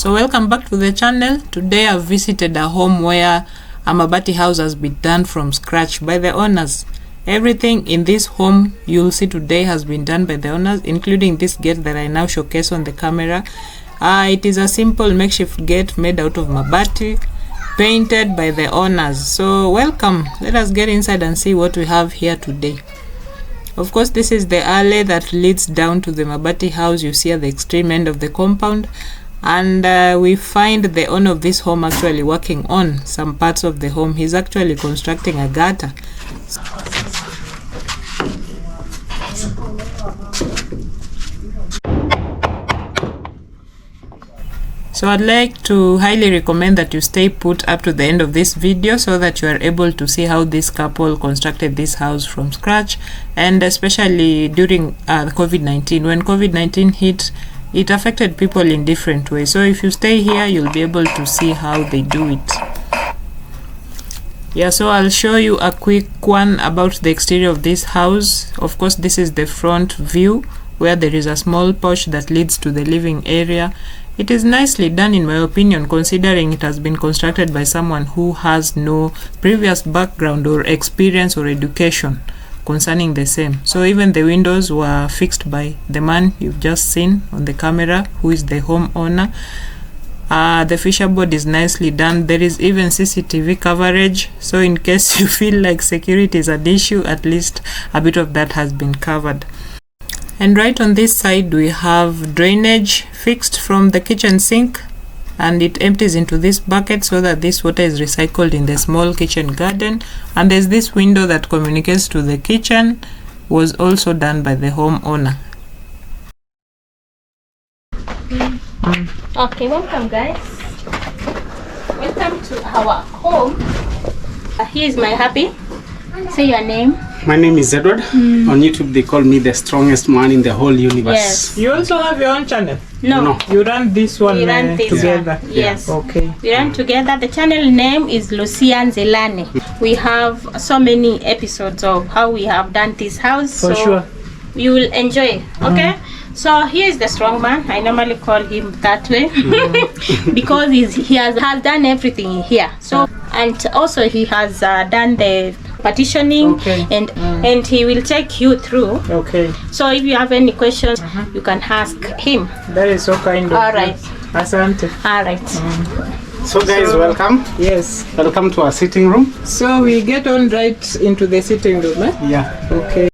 So welcome back to the channel. Today I've visited a home where a Mabati house has been done from scratch by the owners. Everything in this home you'll see today has been done by the owners, including this gate that I now showcase on the camera. It is a simple makeshift gate made out of Mabati, painted by the owners. So welcome, let us get inside and see what we have here today. Of course, this is the alley that leads down to the Mabati house you see at the extreme end of the compound, and we find the owner of this home actually working on some parts of the home. He's actually constructing a gutter. So I'd like to highly recommend that you stay put up to the end of this video so that you are able to see how this couple constructed this house from scratch, and especially during COVID-19. When COVID-19 hit, it affected people in different ways. So if you stay here, you'll be able to see how they do it. Yeah, so I'll show you a quick one about the exterior of this house. Of course, this is the front view where there is a small porch that leads to the living area. It is nicely done in my opinion, considering it has been constructed by someone who has no previous background or experience or education concerning the same. So even the windows were fixed by the man you've just seen on the camera, who is the homeowner. The fisher board is nicely done. There is even CCTV coverage, so in case you feel like security is an issue, at least a bit of that has been covered. And right on this side we have drainage fixed from the kitchen sink, and it empties into this bucket so that this water is recycled in the small kitchen garden. And there's this window that communicates to the kitchen, was also done by the homeowner. Okay, welcome guys. Welcome to our home. Here's my hubby. Say your name. My name is Edward. On YouTube they call me the strongest man in the whole universe. Yes. You also have your own channel? No. You run this one We run this together? one. Yes. Okay. We run together. The channel name is Lucia Nzelane. We have so many episodes of how we have done this house. For sure. You will enjoy. Okay. So here is the strong man. I normally call him that way because he has done everything here. So and also he has done the partitioning, and he will take you through. Okay. So if you have any questions, you can ask him. That is so kind of All right. Asante. All right. So guys, welcome. Yes. Welcome to our sitting room. So we get on right into the sitting room, eh? Yeah. Okay.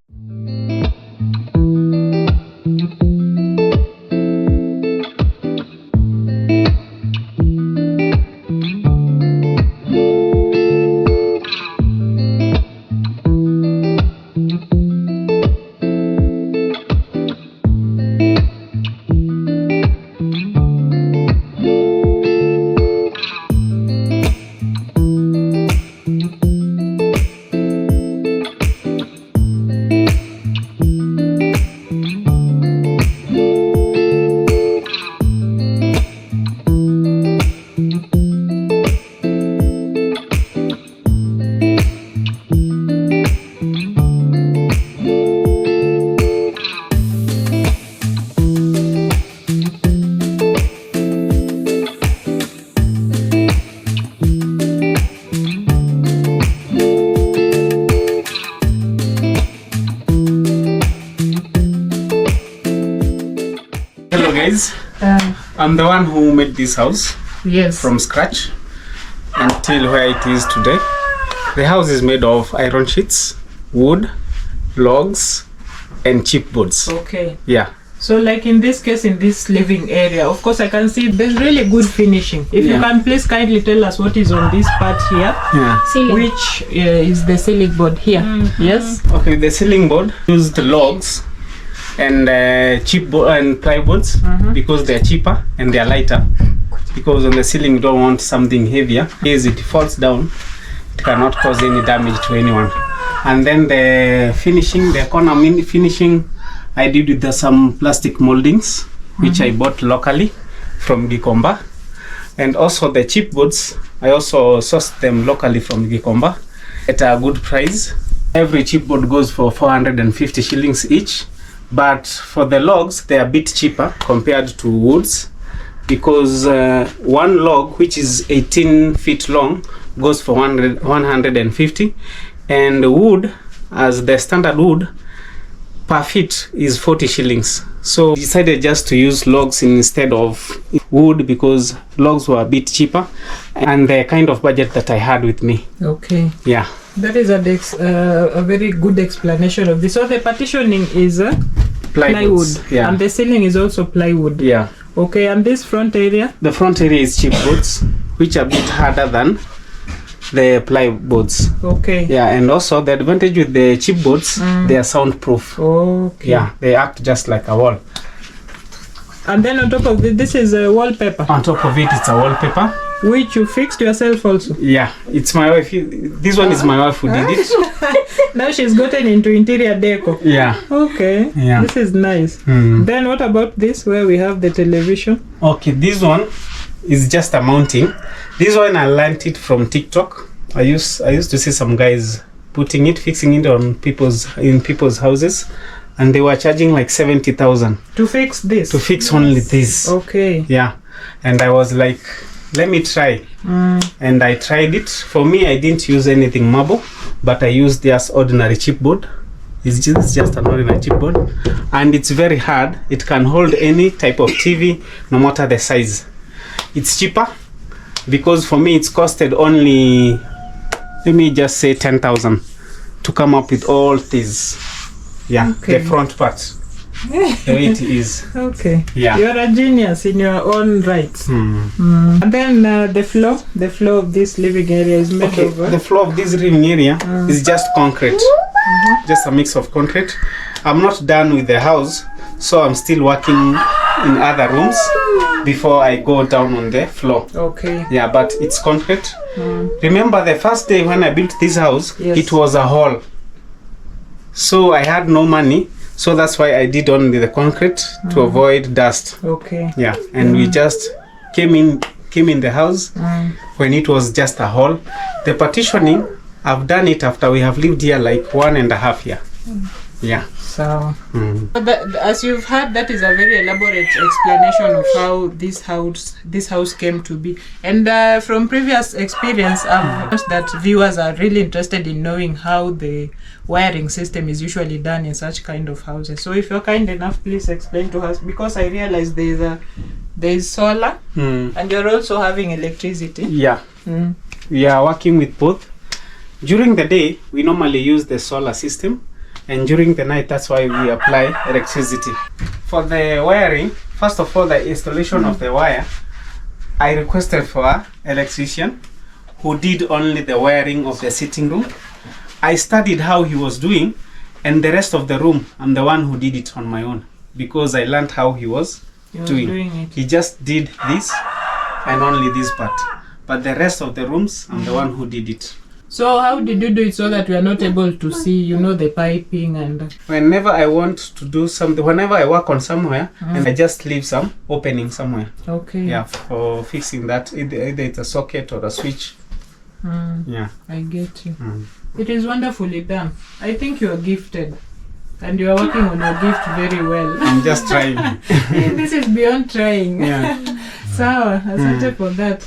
Hello guys. I'm the one who made this house. Yes. From scratch until where it is today. The house is made of iron sheets, wood, logs, and chipboards. Okay. Yeah. So like in this case, in this living area, of course I can see there's really good finishing. If you can please kindly tell us what is on this part here. Yeah. Which is the ceiling board here. Yes. Okay, the ceiling board used logs and chipboard and plywood's because they're cheaper and they're lighter. Because on the ceiling you don't want something heavier. As it falls down, it cannot cause any damage to anyone. And then the finishing, the corner finishing, I did with some plastic moldings, which I bought locally from Gikomba. And also the chipboards, I also sourced them locally from Gikomba at a good price. Every chipboard goes for 450 shillings each. But for the logs, they are a bit cheaper compared to woods. because one log, which is 18 feet long, goes for 150, and wood, as the standard wood, per feet is 40 shillings. So we decided just to use logs instead of wood because logs were a bit cheaper and the kind of budget that I had with me. Okay. Yeah. That is a very good explanation of this. So the partitioning is plywood. Yeah. And the ceiling is also plywood. Yeah. Okay, and this front area? The front area is chipboards, which are a bit harder than the plyboards. Okay. Yeah, and also the advantage with the chipboards, they are soundproof. Okay. Yeah, they act just like a wall. And then on top of this is a wallpaper. On top of it, it's a wallpaper. Which you fixed yourself also? Yeah, it's my wife. This one is my wife who did it. Now she's gotten into interior decor. Yeah. Okay. Yeah. This is nice. Then what about this where we have the television? Okay, this one is just a mounting. This one I learned it from TikTok. I used to see some guys putting it, fixing it on people's houses, and they were charging like 70,000 to fix this. To fix only this. Okay. Yeah, and I was like, let me try. And I tried it. For me, I didn't use anything marble, but I used just ordinary chipboard. It's just an ordinary chipboard, and it's very hard. It can hold any type of TV, no matter the size. It's cheaper because for me it's costed only, let me just say 10,000 to come up with all these. Yeah, okay. The front part. The way it is. Okay. Yeah. You're a genius in your own right. And then the floor of this living area is made of. The floor of this living area is just concrete. Just a mix of concrete. I'm not done with the house, so I'm still working in other rooms before I go down on the floor. Okay. Yeah, but it's concrete. Remember the first day when I built this house, yes. It was a hall. So I had no money. So that's why I did only the concrete to avoid dust. Okay. Yeah, and we just came in the house when it was just a hall. The partitioning, I've done it after we have lived here like 1.5 years. Yeah. So, as you've heard, that is a very elaborate explanation of how this house came to be. And from previous experience, I've noticed that viewers are really interested in knowing how the wiring system is usually done in such kind of houses. So if you're kind enough, please explain to us, because I realize there is solar and you're also having electricity. Yeah. We are working with both. During the day, we normally use the solar system, and during the night, that's why we apply electricity. For the wiring, first of all, the installation of the wire, I requested for an electrician who did only the wiring of the sitting room. I studied how he was doing, and the rest of the room, I'm the one who did it on my own, because I learned how he was doing it. He just did this and only this part, but the rest of the rooms, I'm the one who did it. So how did you do it so that we are not able to see, the piping and... Whenever I want to do something, whenever I work on somewhere, and I just leave some opening somewhere. Okay. Yeah, for fixing that, either it's a socket or a switch. Yeah. I get you. It is wonderfully done. I think you are gifted. And you are working on your gift very well. I'm just trying. This is beyond trying. Yeah. Sawa, asante for that.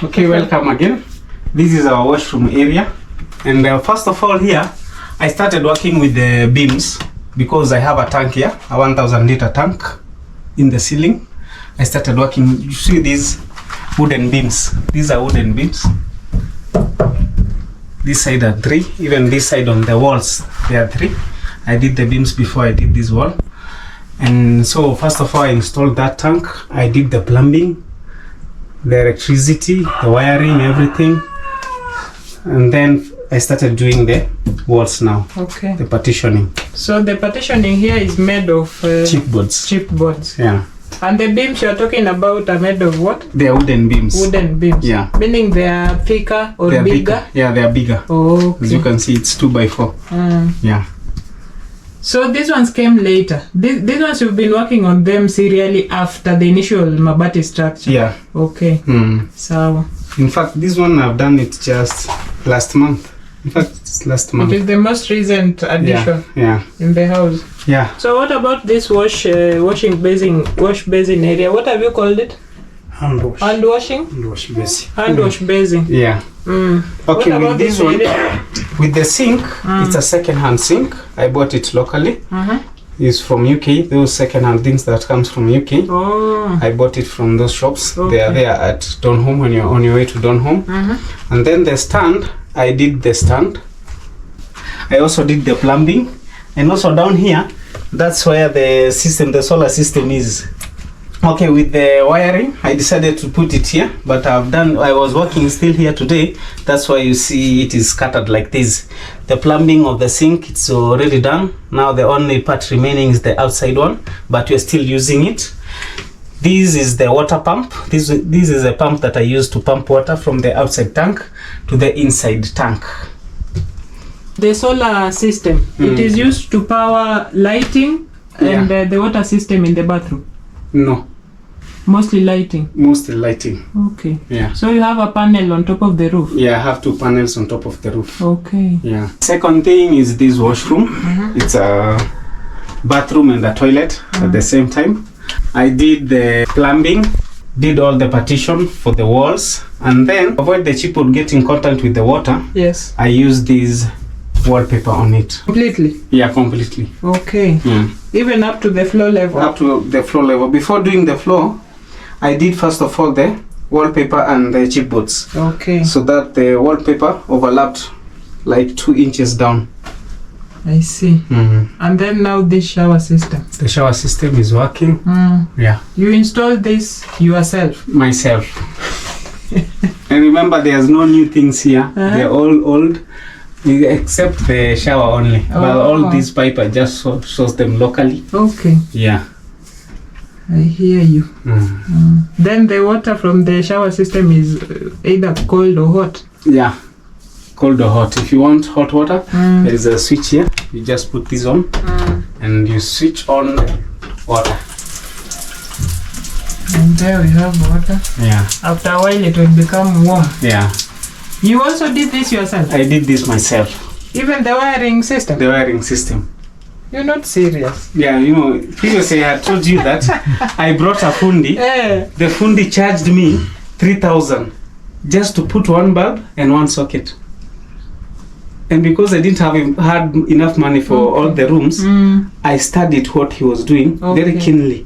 Okay, welcome again. This is our washroom area, and first of all here I started working with the beams because I have a tank here, a 1,000 liter tank in the ceiling. I started working, you see these wooden beams, these are wooden beams. This side are 3. Even this side on the walls, there are 3. I did the beams before I did this wall. And so first of all, I installed that tank. I did the plumbing, the electricity, the wiring, everything. And then I started doing the walls now. Okay. The partitioning. So the partitioning here is made of Chipboards. chipboards. Yeah. And the beams you're talking about are made of what? They are wooden beams. Wooden beams. Yeah. Meaning they are thicker or They are bigger? Yeah, they are bigger. Oh, okay. As you can see, it's 2x4. Yeah. So these ones came later. These ones you've been working on them serially after the initial Mabati structure? Yeah. Okay. So in fact, this one I've done it just last month. In fact, it's last month. it is the most recent addition Yeah. in the house. Yeah. So what about this wash basin area? What have you called it? Hand wash. Hand washing? Hand wash basin. Hand wash basin. Yeah. Okay, Okay, what with about this this one, area? with the sink, it's a second-hand sink. I bought it locally. It's from UK. Those second-hand things that comes from UK. Oh. I bought it from those shops. Okay. They are there at Donholm when you're on your way to Donholm. And then the stand, I did the stand. I also did the plumbing. And also down here, that's where the system, the solar system is. Okay, with the wiring, I decided to put it here, but I was working still here today. That's why you see it is scattered like this. The plumbing of the sink, it's already done. Now the only part remaining is the outside one, but we're still using it. This is the water pump. This is a pump that I use to pump water from the outside tank to the inside tank. The solar system, it is used to power lighting and the water system in the bathroom? No. Mostly lighting? Mostly lighting. Okay. Yeah. So you have a panel on top of the roof? Yeah, I have 2 panels on top of the roof. Okay. Yeah. Second thing is this washroom. It's a bathroom and a toilet at the same time. I did the plumbing, did all the partition for the walls, and then avoid the chipboard getting contact with the water. Yes. I used this wallpaper on it. Completely? Yeah, completely. Okay. Even up to the floor level? Up to the floor level. Before doing the floor, I did first of all the wallpaper and the chipboards. Okay. So that the wallpaper overlapped like 2 inches down. I see. And then now this shower system. The shower system is working. Yeah. You installed this yourself? Myself. And remember, there's no new things here. They're all old, except the shower only. But all these pipe I just shows them locally. Okay. Yeah. I hear you. Then the water from the shower system is either cold or hot? Yeah. Cold or hot. If you want hot water, there is a switch here. You just put this on and you switch on water. And there we have water. Yeah. After a while it will become warm. Yeah. You also did this yourself? I did this myself. Even the wiring system? The wiring system. You're not serious? Yeah, you know, previously I told you that I brought a fundi. The fundi charged me 3,000 just to put 1 bulb and 1 socket. And because I didn't had enough money for all the rooms, I studied what he was doing very keenly.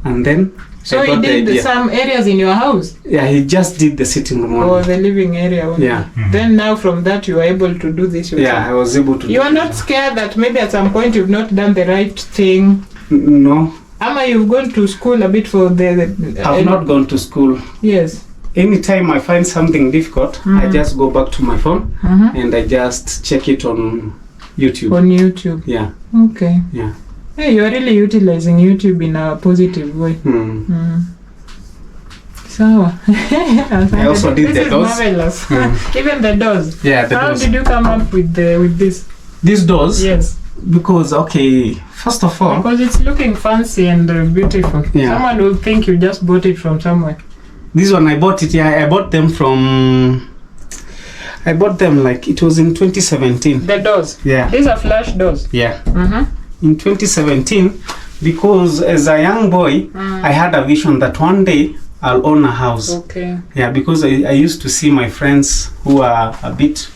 And then so he did some areas in your house? Yeah, he just did the sitting room or the living area only. Yeah. Then now from that you were able to do this yourself? Yeah, I was able to. You are not scared that maybe at some point you've not done the right thing? No. Ama, you've gone to school a bit for the I've not gone to school. Yes. Anytime I find something difficult, I just go back to my phone and I just check it on YouTube. On YouTube? Yeah. Okay. Yeah. Hey, you're really utilizing YouTube in a positive way. So, I also did the doors. This is marvelous. Even the doors. Yeah, the How doors. did you come up with this? These doors? Yes. Because, okay, first of all... Because it's looking fancy and beautiful. Yeah. Someone will think you just bought it from somewhere. This one, I bought it, I bought them from... I bought them like, it was in 2017. The doors? Yeah. These are flash doors? Yeah. In 2017, because as a young boy, I had a vision that one day I'll own a house. Okay. Yeah, because I used to see my friends who are a bit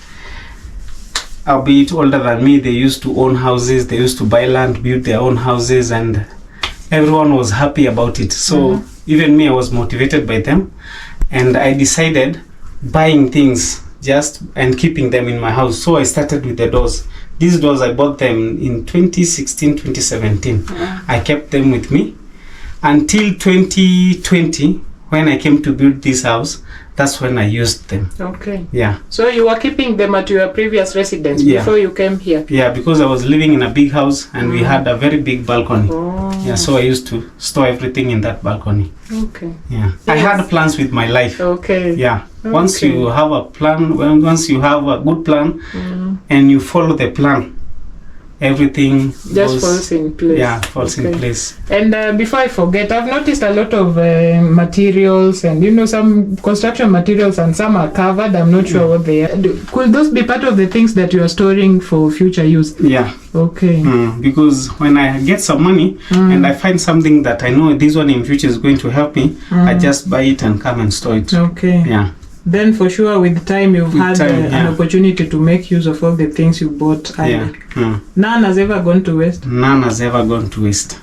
older than me. They used to own houses, they used to buy land, build their own houses, and everyone was happy about it. So even me, I was motivated by them, and I decided buying things just and keeping them in my house. So I started with the doors. These doors, I bought them in 2016, 2017. I kept them with me until 2020 when I came to build this house. That's when I used them. Okay. Yeah. So you were keeping them at your previous residence Yeah. before you came here? Yeah, because I was living in a big house and we had a very big balcony. Oh. Yeah, so I used to store everything in that balcony. Okay. Yeah. I had plans with my life. Okay. Yeah. Once Okay. you have a plan, once you have a good plan and you follow the plan, everything Just falls in place. Yeah, falls in place. And before I forget, I've noticed a lot of materials and some construction materials, and some are covered. I'm not sure what they are. Could those be part of the things that you are storing for future use? Yeah. Okay. Because when I get some money and I find something that I know this one in future is going to help me, I just buy it and come and store it. Okay. Yeah. Then for sure with time you've had an opportunity to make use of all the things you bought earlier. Yeah. None has ever gone to waste? None has ever gone to waste.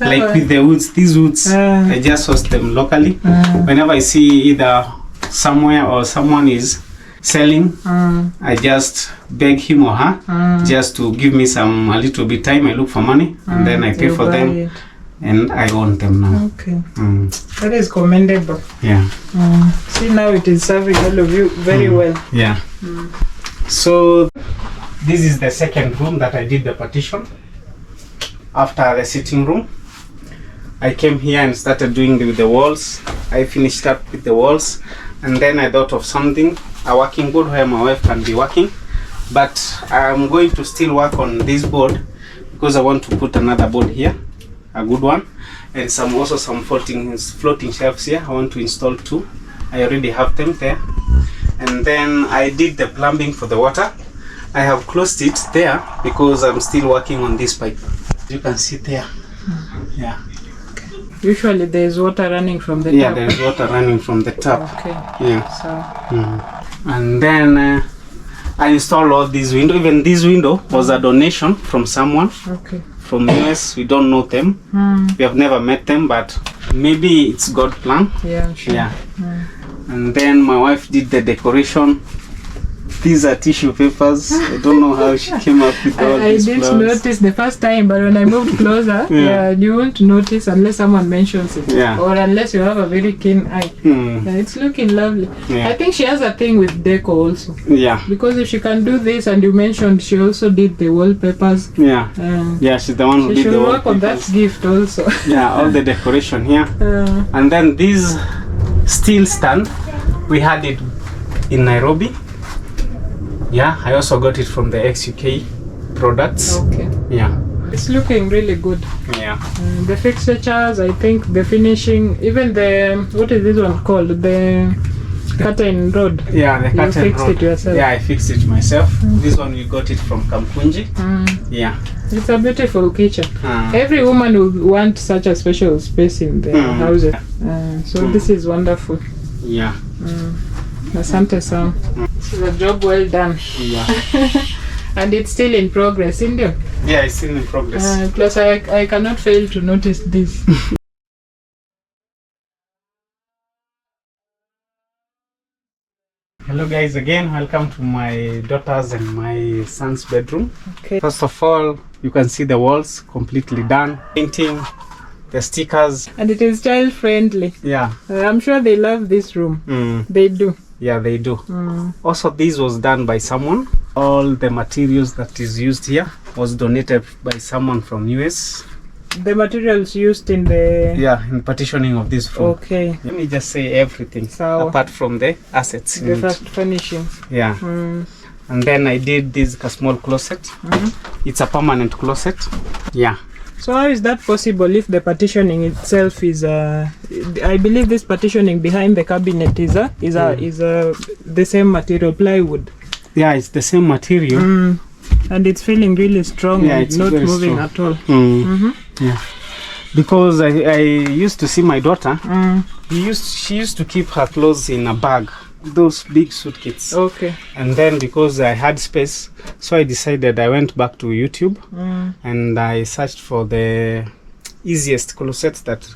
Like with the woods, these woods, I just source them locally. Whenever I see either somewhere or someone is selling, I just beg him or her just to give me a little bit time. I look for money and then I pay for them. And I own them now. Okay. That is commendable. Yeah. See, now it is serving all of you very well. Yeah. So this is the second room that I did the partition. After the sitting room, I came here and started doing with the walls. I finished up with the walls, and then I thought of something, a working board where my wife can be working. But I'm going to still work on this board because I want to put another board here, a good one, and also some floating shelves here. I want to install 2. I already have them there. And then I did the plumbing for the water. I have closed it there because I'm still working on this pipe. You can see there. Yeah. Usually there is water running from the tap. Yeah, there is water running from the tap. Okay. Yeah. So. And then I installed all these windows. Even this window was a donation from someone. Okay. From US. We don't know them. We have never met them, but maybe it's God's plan. Yeah, sure. Yeah. And then my wife did the decoration. These are tissue papers. I don't know how she came up with all these flowers. I didn't notice the first time, but when I moved closer, you won't notice unless someone mentions it. Yeah. Or unless you have a very keen eye. Yeah, it's looking lovely. Yeah. I think she has a thing with decor also. Yeah. Because if she can do this, and you mentioned she also did the wallpapers. Yeah. Yeah, she's the one who did the wallpapers. She should work on that gift also. Yeah, all the decoration here. And then this steel stand, we had it in Nairobi. Yeah, I also got it from the XUK products. Okay. Yeah. It's looking really good. Yeah. The fixtures, I think the finishing, even the, what is this one called? The curtain rod. Yeah, the curtain rod. You fixed it yourself. Yeah, I fixed it myself. This one we got it from Kampunji. Yeah. It's a beautiful kitchen. Every woman would want such a special space in their houses. So this is wonderful. Yeah. Asante sana. This is a job well done. Yeah. And it's still in progress, isn't it? Yeah, it's still in progress. Plus I cannot fail to notice this. Hello guys, again welcome to my daughter's and my son's bedroom. Okay. First of all, you can see the walls completely done. Painting, the stickers. And it is child friendly. Yeah. I'm sure they love this room. They do. Yeah, they do. Also, this was done by someone. All the materials that is used here was donated by someone from US. The materials used in the... Yeah, in partitioning of this room. Okay. Let me just say everything, apart from the assets. The first furnishings. Yeah. And then I did this small closet. It's a permanent closet. Yeah. So how is that possible if the partitioning itself is I believe this partitioning behind the cabinet is the same material, plywood. Yeah, it's the same material. And it's feeling really strong, yeah, and it's not moving strong at all. Yeah. Because I used to see my daughter. She used to keep her clothes in a bag, those big suitcases. Okay. And then because I had space, so I decided, I went back to YouTube and I searched for the easiest closets that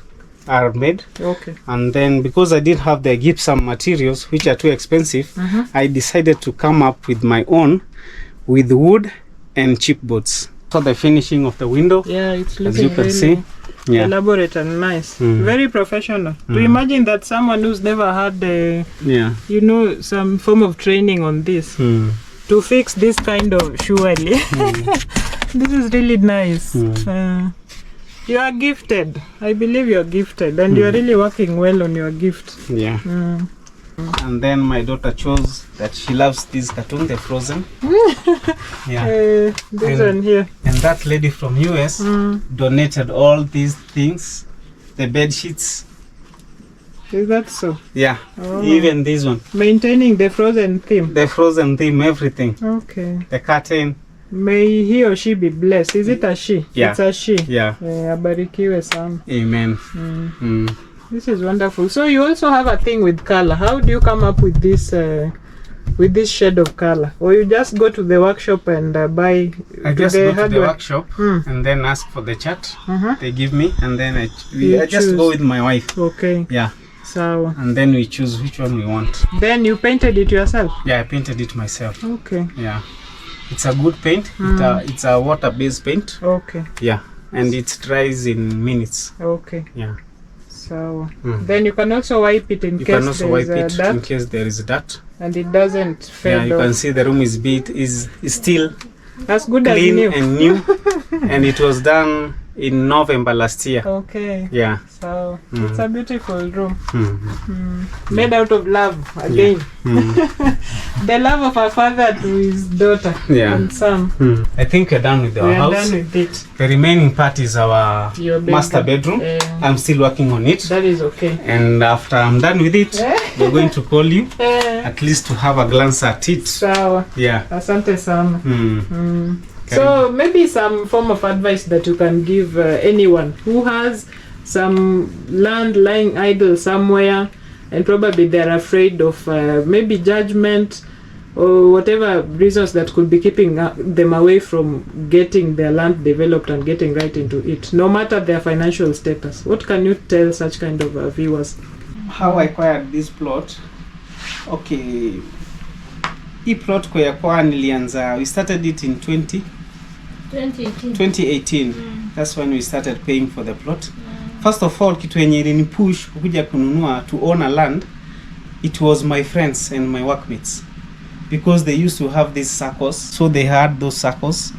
are made. Okay. And then because I didn't have the gypsum materials, which are too expensive, I decided to come up with my own with wood and chipboards. So the finishing of the window, Yeah, it's as looking you can really see, yeah, elaborate and nice. Very professional. To imagine that someone who's never had yeah, you know, some form of training on this to fix this kind of surely. This is really nice. You are gifted. I believe you are gifted, and you are really working well on your gift. yeah. And then my daughter chose that she loves this cartoon, the Frozen. Yeah. This one here. And that lady from US donated all these things, the bed sheets. Is that so? Yeah, Oh. even this one, Maintaining the Frozen theme. the Frozen theme, everything, Okay. the curtain. May he or she be blessed. Is it a she? Yeah. It's a she. Yeah, Abarikiwe sana. amen. This is wonderful. So you also have a thing with color. How do you come up with this shade of color? Or you just go to the workshop and buy? I just go to the workshop Hmm. and then ask for the chart. Uh-huh. They give me, and then I You just choose. go with my wife. Okay. Yeah, So and then we choose which one we want. then you painted it yourself? Yeah, I painted it myself. Okay. Yeah, it's a good paint. It's a water-based paint. Okay. Yeah, and it dries in minutes. Okay. Yeah, So then you can also wipe it in you case can also there wipe is it in dirt case there is dirt. and it doesn't fade Yeah, you off. can see the room is still As good as clean new. and new, and it was done in November last year. Okay. Yeah. So it's a beautiful room. Mm. Made out of love again. The love of a father to his daughter Yeah. and son. I think we're done with our We are house. done with it. The remaining part is our Your master bedroom. I'm still working on it, That is okay. and after I'm done with it, we're going to call you at least to have a glance at it. Sawa. Yeah. Asante sana. Mm. So maybe some form of advice that you can give anyone who has some land lying idle somewhere, and probably they're afraid of maybe judgment or whatever reasons that could be keeping them away from getting their land developed and getting right into it, no matter their financial status. What can you tell such kind of viewers? How I acquired this plot? Okay, hii plot kwa nilianza, we started it in 2018. That's when we started paying for the plot. First of all, kitu yenye ilinipush kuja kununua to own a land, it was my friends and my workmates, because they used to have these circles. So they had those circles,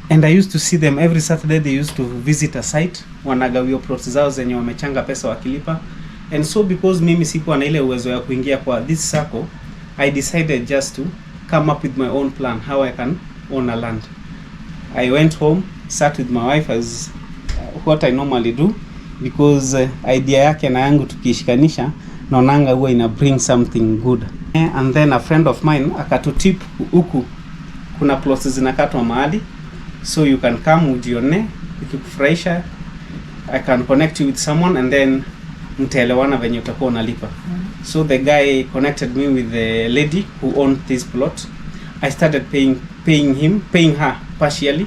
and I used to see them every Saturday. They used to visit a site, wanagawio plots zao zenye wamechanga pesa wakilipa. And so because mimi sikuwa na ile uwezo ya kuingia kwa this circle, I decided just to come up with my own plan how I can own a land. I went home, sat with my wife as what I normally do, because idea yake na yangu tukishikanisha naonanga huwa ina bring something good. And then a friend of mine akatutip huku kuna plots zinakatwa mahali, so you can come ujione, ikikufurahisha I can connect you with someone and then mtaelewana venye utakuwa unalipa. So the guy connected me with the lady who owned this plot. I started paying her partially,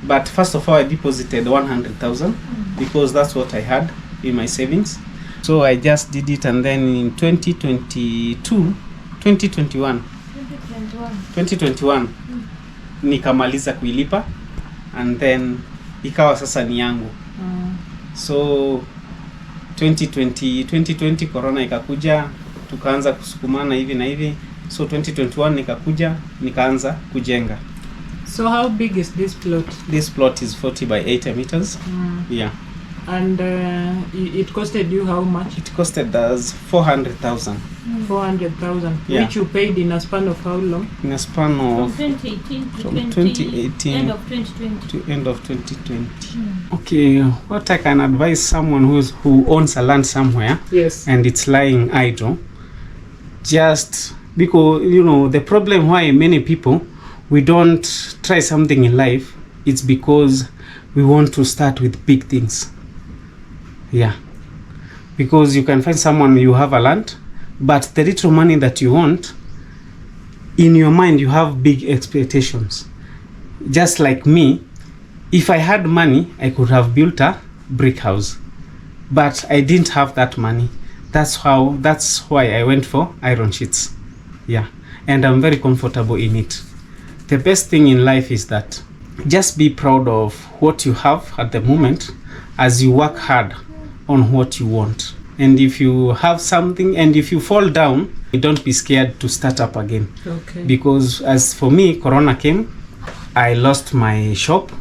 but first of all I deposited 100,000 because that's what I had in my savings. So I just did it, and then in 2021 nikamaliza kuilipa, and then ikawa sasa ni yangu. So 2020 corona ikakuja, tukaanza kusukumana hivi na hivi. So 2021 nikakuja nikaanza kujenga. So how big is this plot? This plot is 40 by 80 meters. Yeah. And it costed you how much? It costed us 400,000. 400,000. Yeah. Which you paid in a span of how long? In a span of From 2018 to from 2018 end 2018 of 2020. to end of 2020. Okay, what I can advise someone who owns a land somewhere, Yes. and it's lying idle, just because the problem why many people we don't try something in life, it's because we want to start with big things. Yeah, because you can find someone, you have a land, but the little money that you want, in your mind you have big expectations. Just like me, if I had money I could have built a brick house, but I didn't have that money. That's why I went for iron sheets. Yeah, and I'm very comfortable in it. The best thing in life is that just be proud of what you have at the moment as you work hard on what you want. And if you have something and if you fall down, don't be scared to start up again. Okay. Because as for me, Corona came, I lost my shop,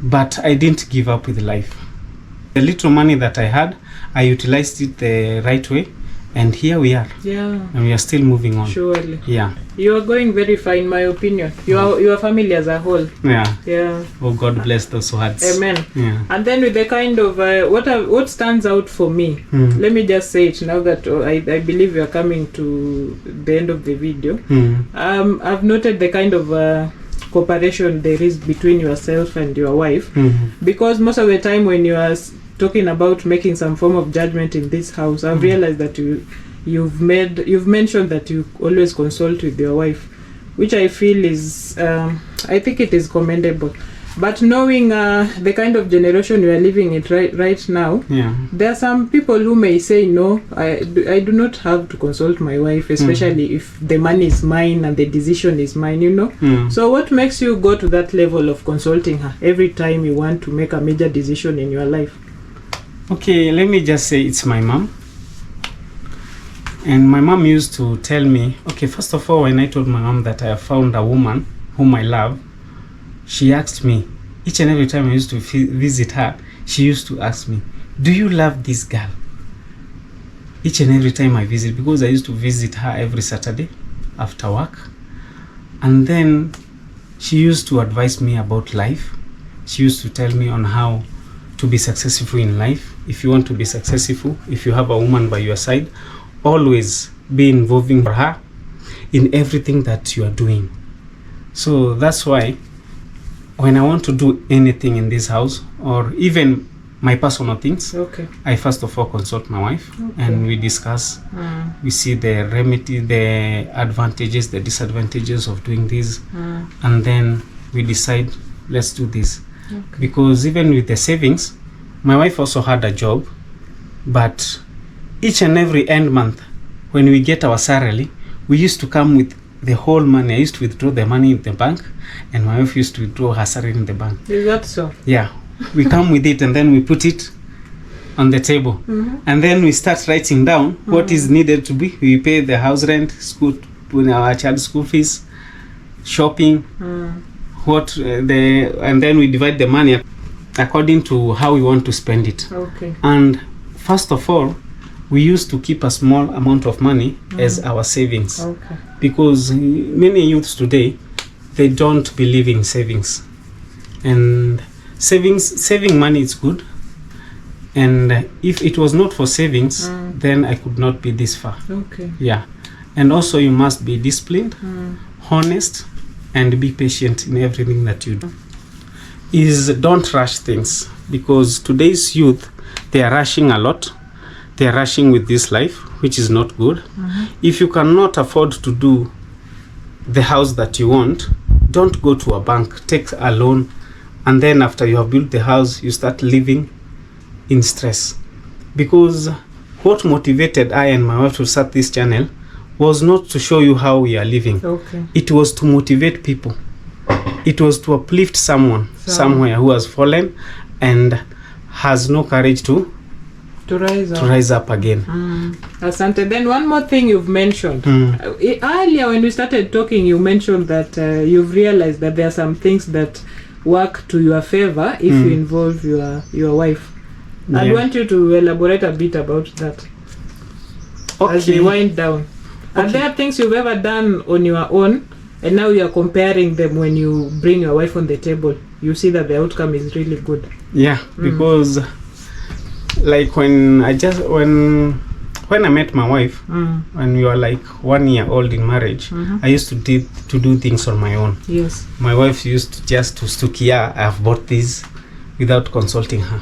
but I didn't give up with life. The little money that I had, I utilized it the right way, and here we are. Yeah. And we are still moving on. Surely. Yeah. You are going very far, in my opinion. Your family as a whole. Yeah. Yeah. Oh, God bless those hearts. Amen. Yeah. And then with the kind of what stands out for me, let me just say it now that I believe we are coming to the end of the video. I've noted the kind of cooperation there is between yourself and your wife, because most of the time when you are talking about making some form of judgment in this house, I've realized that you've mentioned that you always consult with your wife, which I feel is I think it is commendable. But knowing the kind of generation we are living in right now, there are some people who may say, no, I do not have to consult my wife, especially if the money is mine and the decision is mine, you know. So what makes you go to that level of consulting her every time you want to make a major decision in your life? Okay, let me just say it's my mom. And my mom used to tell me, okay, first of all, when I told my mom that I have found a woman whom I love, she asked me, each and every time I used to visit her, she used to ask me, do you love this girl? Each and every time I visit, because I used to visit her every Saturday after work. And then she used to advise me about life. She used to tell me on how to be successful in life. If you want to be successful, if you have a woman by your side, always be involving her in everything that you are doing. So that's why when I want to do anything in this house, or even my personal things, I first of all consult my wife, and we discuss. We see the remedy, the advantages, the disadvantages of doing this, and then we decide, let's do this. Because even with the savings, my wife also had a job, but each and every end month, when we get our salary, we used to come with the whole money. I used to withdraw the money in the bank, and my wife used to withdraw her salary in the bank. Is that so? Yeah. We come with it, and then we put it on the table. And then we start writing down what is needed to be. We pay the house rent, school, our child's school fees, shopping, and then we divide the money according to how we want to spend it. And first of all, we used to keep a small amount of money as our savings, because many youths today, they don't believe in savings. And saving money is good, and if it was not for savings, then I could not be this far. Yeah. And also you must be disciplined, honest, and be patient in everything that you do. Don't rush things, because today's youth, they are rushing a lot. They are rushing with this life, which is not good. If you cannot afford to do the house that you want, don't go to a bank, take a loan, and then after you have built the house, you start living in stress. Because what motivated I and my wife to start this channel was not to show you how we are living. It was to motivate people. It was to uplift someone somewhere who has fallen and has no courage to rise up again. Asante. Then one more thing you've mentioned. Earlier when we started talking, you mentioned that you've realized that there are some things that work to your favor if you involve your wife. I want you to elaborate a bit about that as we wind down. Are there things you've ever done on your own, and now you are comparing them when you bring your wife on the table? You see that the outcome is really good. Yeah, because like when I met my wife, when we were like 1 year old in marriage, I used to do things on my own. Yes. My wife used to just Stukia, I've bought this, without consulting her.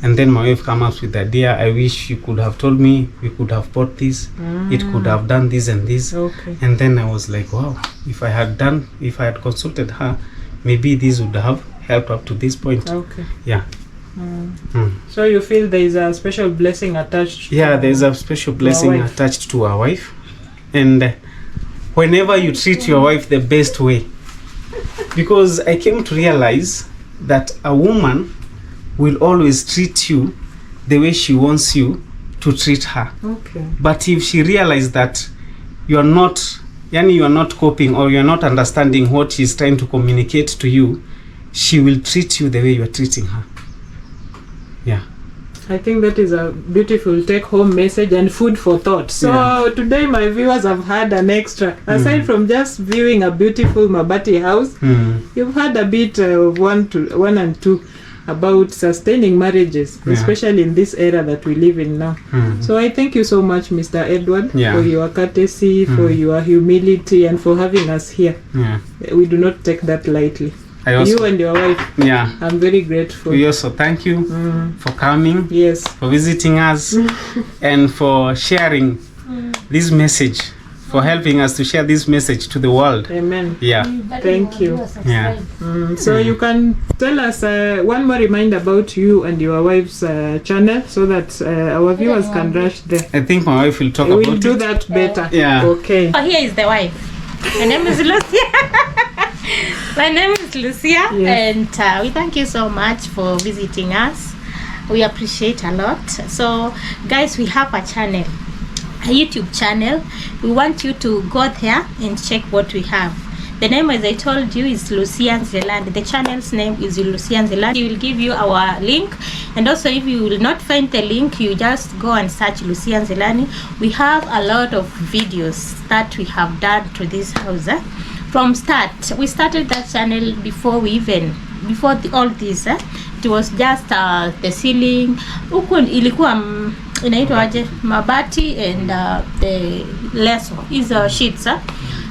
And then my wife come up with the idea, I wish you could have told me, we could have bought this, it could have done this and this. And then I was like, wow, if I had consulted her, maybe this would have helped up to this point. Yeah. So you feel there is a special blessing attached? Yeah, there's a special blessing attached to our wife. And whenever you treat your wife the best way, because I came to realize that a woman will always treat you the way she wants you to treat her. Okay. But if she realizes that you are not coping, or you are not understanding what she's trying to communicate to you, she will treat you the way you are treating her. Yeah. I think that is a beautiful take-home message and food for thought. So today my viewers have had an extra. Aside from just viewing a beautiful Mabati house, you've had a bit of one and two about sustaining marriages, especially in this era that we live in now. So I thank you so much, Mr. Edward, for your courtesy, for your humility, and for having us here. We do not take that lightly. You and your wife. I'm very grateful. We also thank you for coming. Yes. For visiting us and for sharing this message, for helping us to share this message to the world. Amen. Yeah. Thank you. Yeah. So you can tell us one more reminder about you and your wife's channel, so that our viewers can rush there. I think my wife will talk about it. We'll do that better. Yeah. Okay. Oh, here is the wife. My name is Lucia. My name is Lucia, and we thank you so much for visiting us. We appreciate a lot. So guys, we have a channel, a YouTube channel. We want you to go there and check what we have. The name, as I told you, is Lucian Zealand. The channel's name is Lucian Zealand. We will give you our link, and also if you will not find the link, you just go and search Lucian Zealand. We have a lot of videos that we have done to this house. From start, we started that channel before all this. It was just the ceiling. Huko ilikuwa inaitwaje, mabati, and the leso is sheets.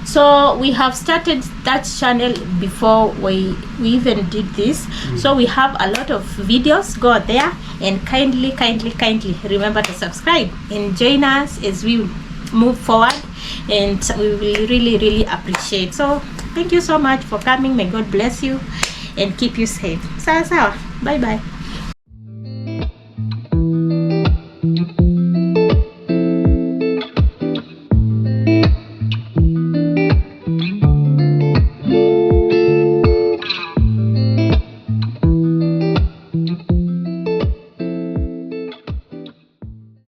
So we have started that channel before we even did this. So we have a lot of videos. Go there and kindly remember to subscribe and join us as we move forward, and we will really appreciate. So thank you so much for coming. May God bless you and keep you safe. Sawa, bye bye.